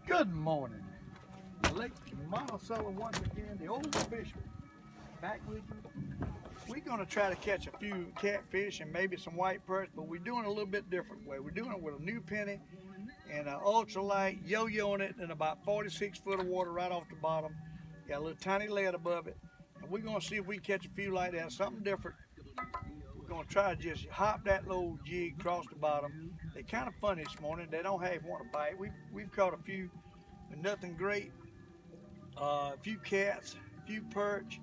Good morning. Lake Monticello once again, the Old Fisherman. Back with you. We're going to try to catch a few catfish and maybe some white perch, but we're doing it a little bit different way. We're doing it with a new penny and an ultralight yo-yo in it and about 46 foot of water right off the bottom. Got a little tiny lead above it. And we're going to see if we can catch a few like that, something different. We're going to try to just hop that little jig across the bottom. They're kind of funny this morning. They don't have one to bite. We've caught a few, but nothing great. A few cats, a few perch,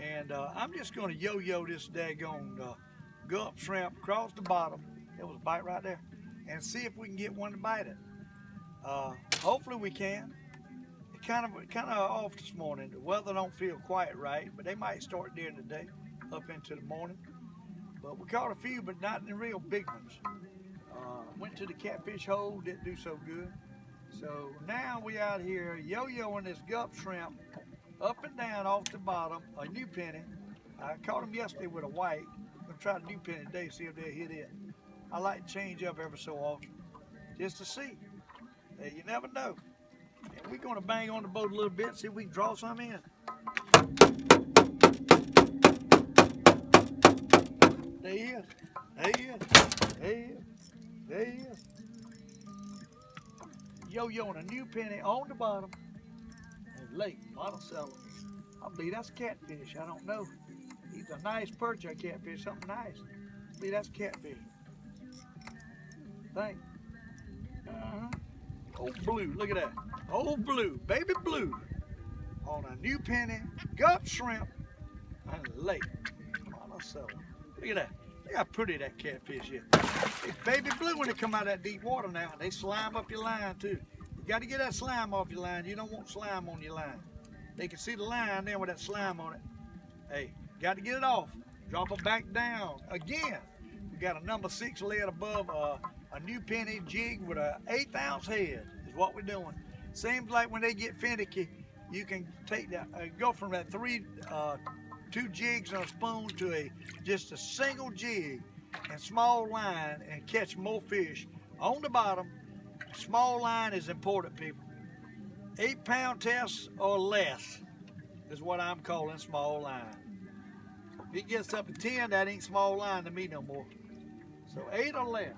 and I'm just going to yo-yo this daggone gulp shrimp across the bottom. There was a bite right there, and see if we can get one to bite it. Hopefully we can. It's kind of off this morning. The weather don't feel quite right, but they might start during the day, up into the morning. But we caught a few, but not in the real big ones. Went to the catfish hole, didn't do so good. So now we out here yo-yoing this gulp shrimp up and down off the bottom, a new penny. I caught them yesterday with a white. I'm gonna try the new penny today, see if they'll hit it. I like to change up every so often, just to see. You never know. And we're gonna bang on the boat a little bit, see if we can draw some in. There he is. There he is. There he is. There he is. Yo-yoing a new penny on the bottom in Lake Monticello. I believe that's catfish. I don't know. He's a nice perch, a catfish, something nice. I believe that's catfish. Thank. Old blue, look at that. Old blue, baby blue, on a new penny, gulp shrimp, and Lake Monticello. Look at that. Look how pretty that catfish is. It's baby blue when they come out of that deep water now. They slime up your line too. You got to get that slime off your line. You don't want slime on your line. They can see the line there with that slime on it. Hey, got to get it off. Drop it back down. Again, we got a number 6 lead above a new penny jig with an 1/8 ounce head is what we're doing. Seems like when they get finicky, you can take that, go from that 2 jigs and a spoon to just a single jig and small line and catch more fish on the bottom. Small line is important, people. 8-pound test or less is what I'm calling small line. If it gets up to 10, that ain't small line to me no more. So 8 or less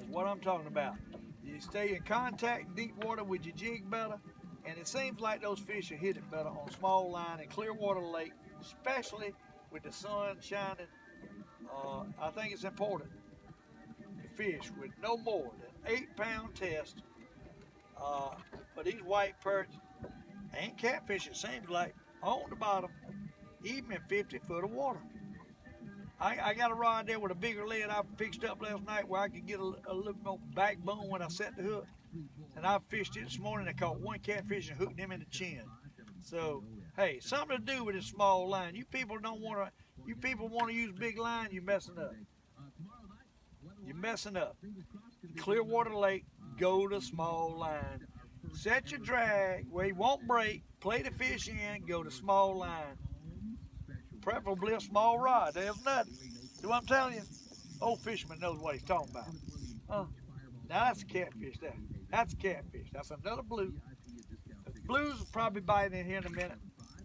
is what I'm talking about. You stay in contact deep water with your jig better, and it seems like those fish are hit it better on small line in clear water lake, especially with the sun shining. I think it's important to fish with no more than 8-pound test. But these white perch ain't catfish, it seems like, on the bottom, even in 50 foot of water. I got a rod there with a bigger lead I fixed up last night where I could get a little more backbone when I set the hook. And I fished it this morning. I caught 1 catfish and hooked him in the chin. So, hey, something to do with this small line. You people want to use big line, you're messing up. You're messing up. Clearwater Lake, go to small line. Set your drag where you won't break, play the fish in, go to small line. Preferably a small rod. There's nothing. See what I'm telling you? Old Fisherman knows what he's talking about. Now that's a catfish there. That's a catfish. That's another blue. The blues will probably bite in here in a minute.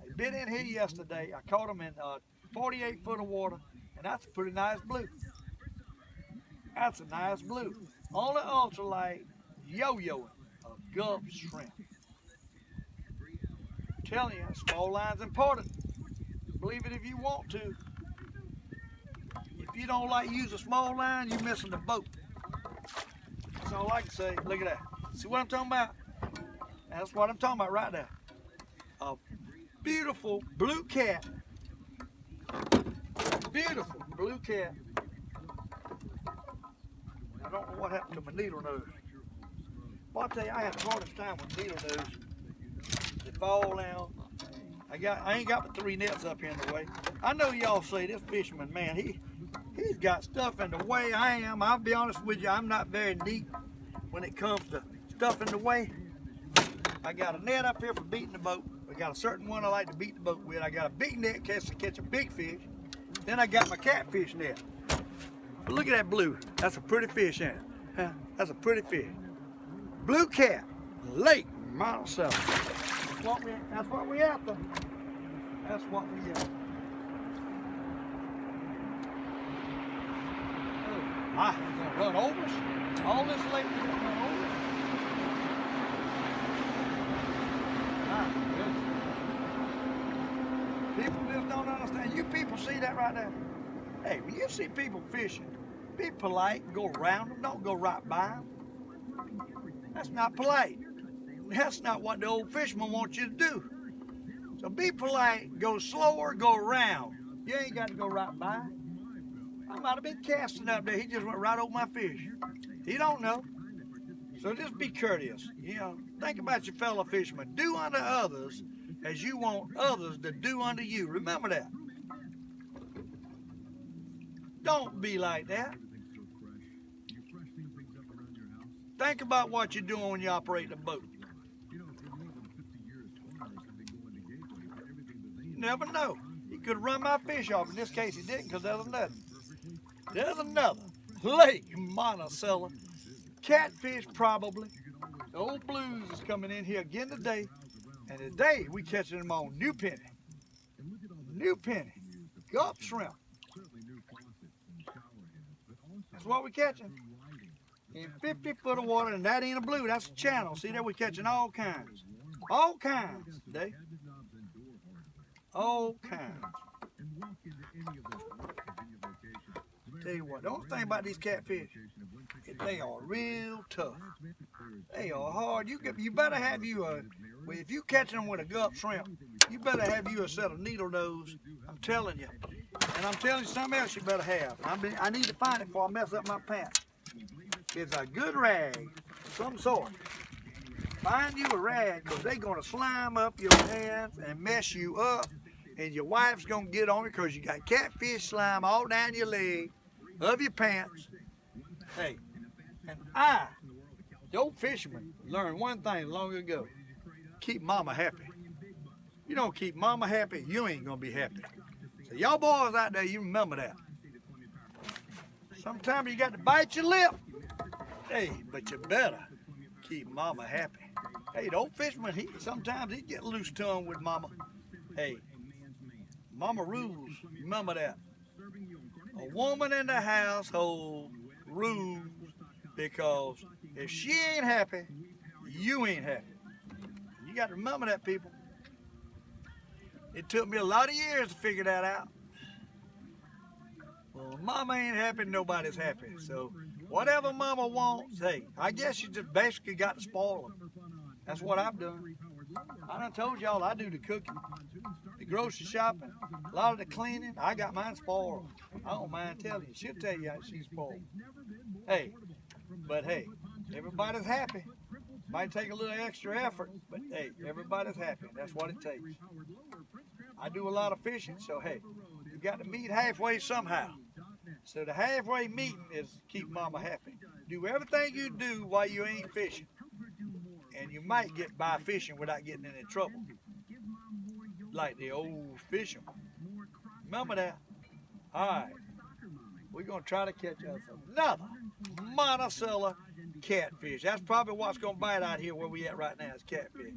They bit in here yesterday. I caught them in 48 foot of water, and that's a pretty nice blue. That's a nice blue. On the ultralight, yo-yoing a gulp shrimp. I'm telling you, small line's important. Believe it if you want to. If you don't like to use a small line, you're missing the boat. That's all I can say. Look at that. See what I'm talking about? That's what I'm talking about right there. A beautiful blue cat. Beautiful blue cat. I don't know what happened to my needle nose. Well, I'll tell you, I have the hardest time with needle nose. They fall down. I ain't got the 3 nets up here in the way. I know y'all say this fisherman, man, he's got stuff in the way. I am. I'll be honest with you, I'm not very neat when it comes to stuff in the way. I got a net up here for beating the boat. I got a certain one I like to beat the boat with. I got a big net to catch a big fish. Then I got my catfish net. But look at that blue. That's a pretty fish, ain't it? Huh? That's a pretty fish. blue cat, Lake Monticello. That's what we after. That's what we after. Ah, it's gonna run over us. All this lake is gonna run over us. Ah, goodness. People just don't understand. You people see that right there? Hey, when you see people fishing, be polite and go around them. Don't go right by them. That's not polite. That's not what the old fisherman wants you to do. So be polite, go slower, go around. You ain't got to go right by. I might have been casting up there. He just went right over my fish. He don't know. So just be courteous. You know, think about your fellow fishermen. Do unto others as you want others to do unto you. Remember that. Don't be like that. Think about what you're doing when you operate the boat. You never know. He could run my fish off. In this case, he didn't because there's another. There's another. Lake Monticello. Catfish, probably. The old blues is coming in here again today. And today, we catching them on new penny. New penny. Gulp shrimp. That's what we're catching. In 50 foot of water, and that ain't a blue, that's a channel. See there, we're catching all kinds. All kinds today. All kinds. Tell you what, the only thing about these catfish is they are real tough. They are hard. You better have you a, if you catching them with a gulp shrimp, you better have you a set of needle nose. I'm telling you. And I'm telling you something else you better have. I need to find it before I mess up my pants. It's a good rag of some sort. Find you a rag because they're going to slime up your hands and mess you up. And your wife's going to get on it because you got catfish slime all down your leg of your pants. Hey, and the old fisherman, learned one thing long ago. Keep mama happy. You don't keep mama happy, you ain't going to be happy. So y'all boys out there, you remember that. Sometimes you got to bite your lip. Hey, but you better keep mama happy. Hey, the old fisherman, sometimes he get loose tongue with mama. Hey, mama rules. Remember that. A woman in the household rules because if she ain't happy, you ain't happy. You got to remember that, people. It took me a lot of years to figure that out. Well, mama ain't happy, nobody's happy. So whatever mama wants, hey, I guess you just basically got to spoil them. That's what I've done. I done told y'all I do the cooking, the grocery shopping, a lot of the cleaning. I got mine spoiled. I don't mind telling you. She'll tell you how she's spoiled. Hey, but hey, everybody's happy. Might take a little extra effort, but hey, everybody's happy. That's what it takes. I do a lot of fishing, so hey, you got to meet halfway somehow. So the halfway meeting is keep mama happy. Do everything you do while you ain't fishing. And you might get by fishing without getting in any trouble. Like the old fisherman. Remember that? Alright. We're going to try to catch us another Monticello catfish. That's probably what's going to bite out here where we at right now is catfish.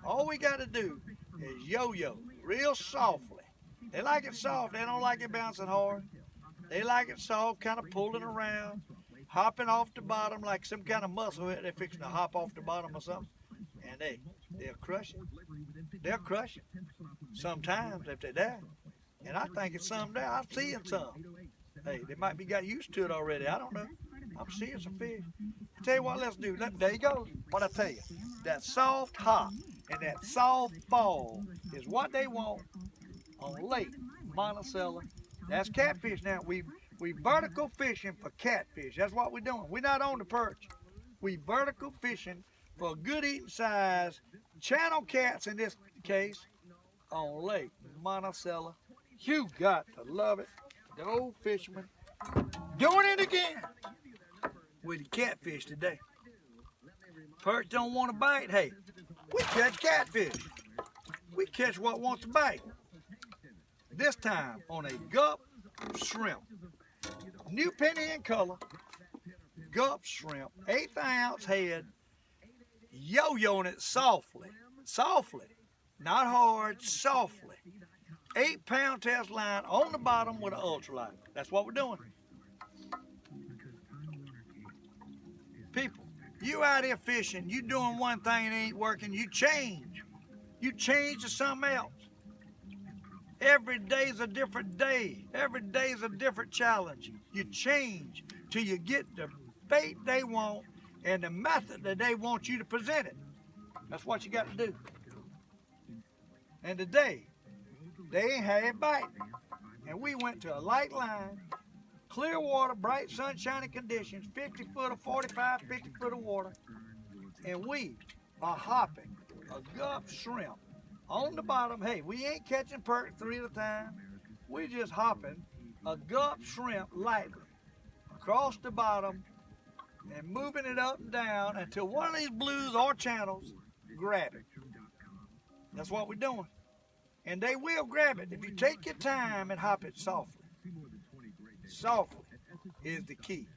All we got to do is yo-yo real softly. They like it soft. They don't like it bouncing hard. They like it soft, kind of pulling around, hopping off the bottom like some kind of muscle. They're fixing to hop off the bottom or something. And they'll crush it. They'll crush it. Sometimes if they're there. And I think it's some there. I'm seeing some. Hey, they might be got used to it already. I don't know. I'm seeing some fish. Tell you what, let's do. There you go. What I tell you. That soft hop and that soft fall is what they want on Lake Monticello. That's catfish now. We vertical fishing for catfish. That's what we're doing. We're not on the perch. We vertical fishing for good eating size channel cats in this case on Lake Monticello. You got to love it. The old fisherman doing it again with the catfish today. Perch don't want to bite. Hey, we catch catfish. We catch what wants to bite. This time on a gulp shrimp. New penny in color. Gulp shrimp. 1/8 ounce head. yo-yoing it softly, softly, not hard, softly. 8-pound test line on the bottom with an ultralight. That's what we're doing. People, you out here fishing, you doing one thing and it ain't working, you change. You change to something else. Every day's a different day. Every day's a different challenge. You change till you get the bait they want and the method that they want you to present it. That's what you got to do. And today, they ain't had bite. And we went to a light line, clear water, bright sunshiny conditions, 50 foot of 45, 50 foot of water. And we are hopping a gulp shrimp on the bottom. Hey, we ain't catching perch 3 at a time. We just hopping a gulp shrimp lightly across the bottom and moving it up and down until one of these blues or channels grab it. That's what we're doing. And they will grab it if you take your time and hop it softly. Softly is the key.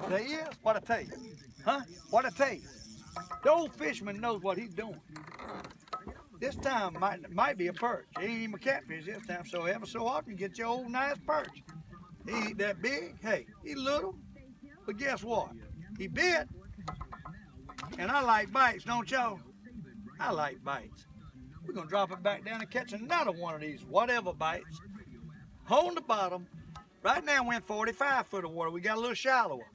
There he is. What I tell you? Huh? What I tell you? The old fisherman knows what he's doing. This time might be a perch. He ain't even a catfish this time, so ever so often you get your old nice perch. He ain't that big. Hey, he little. But guess what? He bit. And I like bites, don't y'all? I like bites. We're going to drop it back down and catch another one of these whatever bites. On the bottom. Right now we're in 45 foot of water. We got a little shallower.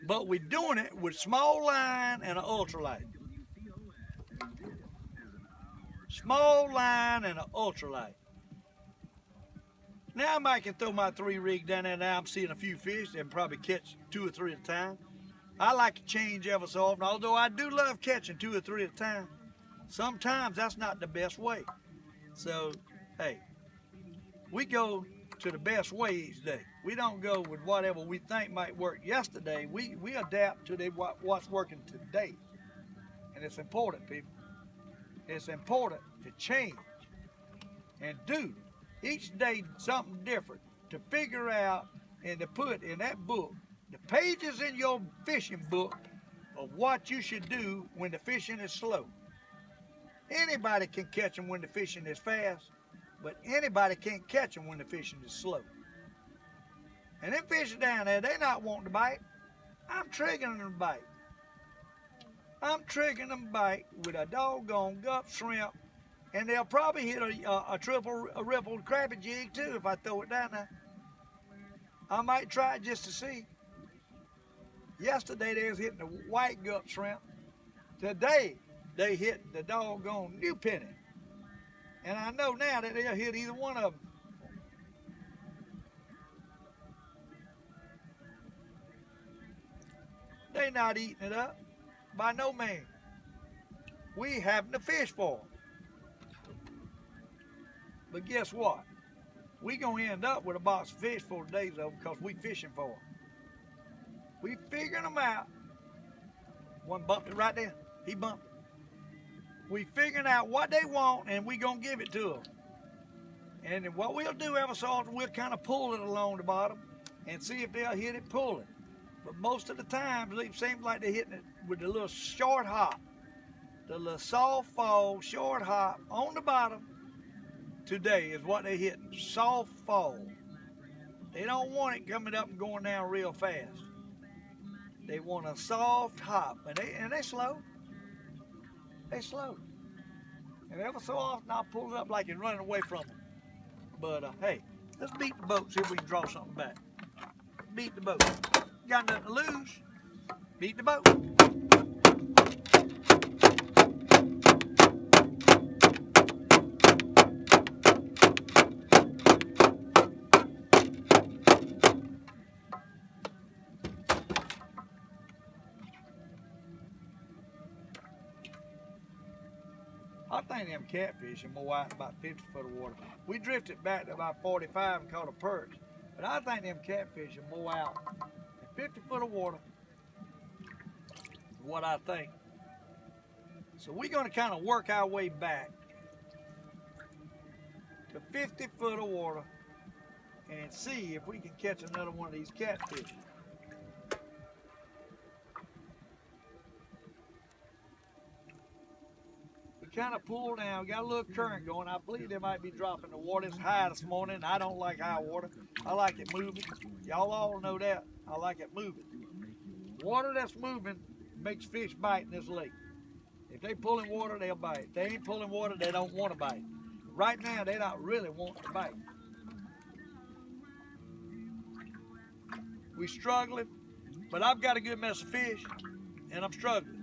But we're doing it with small line and an ultralight. Small line and an ultralight. Now I might can throw my 3 rig down there now. I'm seeing a few fish and probably catch 2 or 3 at a time. I like to change ever so often, although I do love catching 2 or 3 at a time. Sometimes that's not the best way. So, hey, we go to the best way each day. We don't go with whatever we think might work yesterday. We adapt to what's working today. And it's important, people. It's important to change and do each day something different to figure out and to put in that book, the pages in your fishing book of what you should do when the fishing is slow. Anybody can catch them when the fishing is fast, but anybody can't catch them when the fishing is slow. And them fish down there, they're not wanting to bite. I'm triggering them to bite. I'm triggering them to bite with a doggone gulp shrimp, and they'll probably hit a rippled crappie jig too if I throw it down there. I might try it just to see. Yesterday they was hitting the white gulp shrimp. Today they hit the doggone new penny. And I know now that they'll hit either one of them. They not eating it up. By no means. We having to fish for them. But guess what? We gonna end up with a box of fish for the days over because we fishing for them. We figuring them out. One bumped it right there. He bumped it. We figuring out what they want and we gonna give it to them. And then what we'll do ever so often, we'll kind of pull it along the bottom and see if they'll hit it, pull it. But most of the time, it seems like they're hitting it with a little short hop. The little soft fall, short hop on the bottom today is what they're hitting. Soft fall. They don't want it coming up and going down real fast. They want a soft hop. And they slow. They slow. And ever so often, I'll pull it up like it's running away from them. But, hey, let's beat the boat, see if we can draw something back. Beat the boat. Got nothing to lose. Beat the boat. I think them catfish are more out about 50 foot of water. We drifted back to about 45 and caught a perch. But I think them catfish are more out 50 foot of water is what I think. So we're going to kind of work our way back to 50 foot of water and see if we can catch another one of these catfish. kind of pull down. Got a little current going. I believe they might be dropping the water. It's high this morning. I don't like high water. I like it moving. Y'all all know that. I like it moving. Water that's moving makes fish bite in this lake. If they pulling water, they'll bite. If they ain't pulling water, they don't want to bite. Right now, they don't really want to bite. We struggling, but I've got a good mess of fish, and I'm struggling.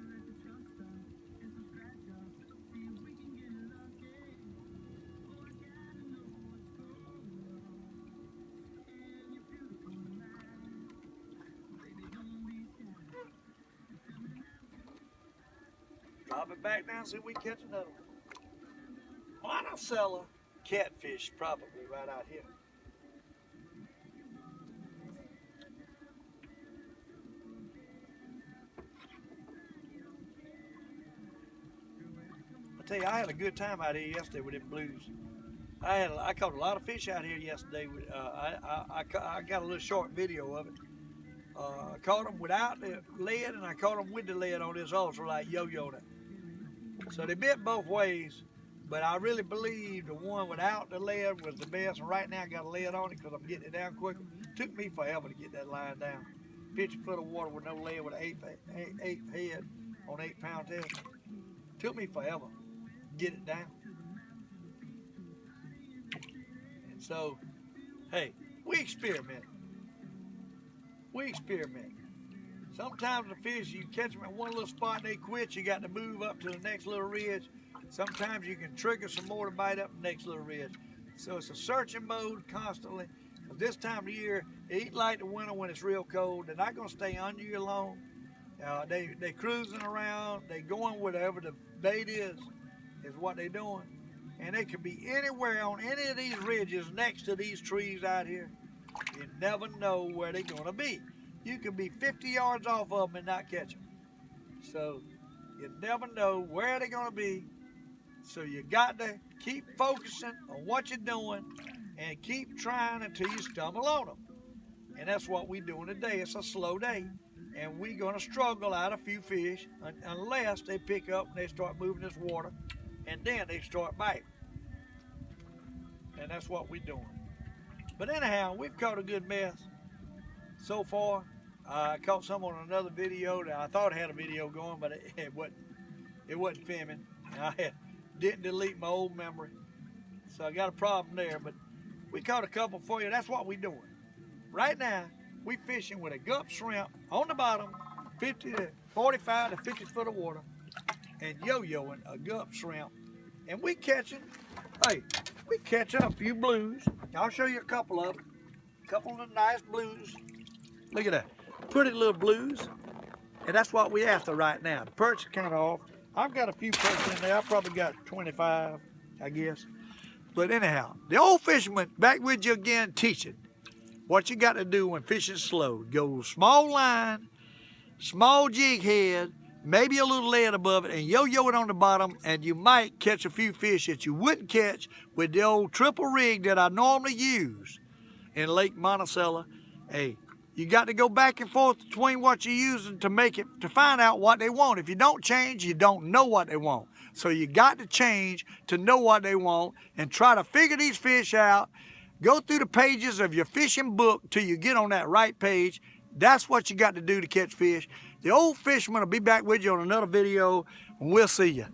Drop it back down, see if we can catch another one. Monticello catfish probably right out here. I tell you, I had a good time out here yesterday with them blues. I caught a lot of fish out here yesterday. I got a little short video of it. I caught them without the lead, and I caught them with the lead on this ultralight yo-yo. So they bit both ways, but I really believe the one without the lead was the best. And right now I got a lead on it because I'm getting it down quicker. Took me forever to get that line down. 50 foot of water with no lead with an eight head on 8-pound test. Took me forever to get it down. And so, hey, we experiment. We experiment. Sometimes the fish, you catch them at one little spot and they quit, you got to move up to the next little ridge. Sometimes you can trigger some more to bite up the next little ridge. So it's a searching mode constantly. But this time of year, they eat like the winter when it's real cold. They're not going to stay under you long. They cruising around. They going wherever the bait is what they're doing. And they could be anywhere on any of these ridges next to these trees out here. You never know where they're going to be. You can be 50 yards off of them and not catch them. So you never know where they're going to be. So you got to keep focusing on what you're doing and keep trying until you stumble on them. And that's what we're doing today. It's a slow day. And we're going to struggle out a few fish unless they pick up and they start moving this water. And then they start biting. And that's what we're doing. But anyhow, we've caught a good mess so far. I caught some on another video that I thought had a video going, but it wasn't filming. I didn't delete my old memory, so I got a problem there. But we caught a couple for you. That's what we're doing. Right now, we fishing with a gulp shrimp on the bottom, 45 to 50 foot of water, and yo-yoing a gulp shrimp. And we catching a few blues. I'll show you a couple of them. A couple of the nice blues. Look at that. Pretty little blues. And that's what we after right now. The perch is kind of off. I've got a few perch in there. I've probably got 25, I guess. But anyhow, the old fisherman back with you again teaching what you got to do when fishing slow. Go small line, small jig head, maybe a little lead above it, and yo-yo it on the bottom, and you might catch a few fish that you wouldn't catch with the old triple rig that I normally use in Lake Monticello. Hey, you got to go back and forth between what you're using to find out what they want. If you don't change, you don't know what they want. So you got to change to know what they want and try to figure these fish out. Go through the pages of your fishing book till you get on that right page. That's what you got to do to catch fish. The old fisherman will be back with you on another video, and we'll see you.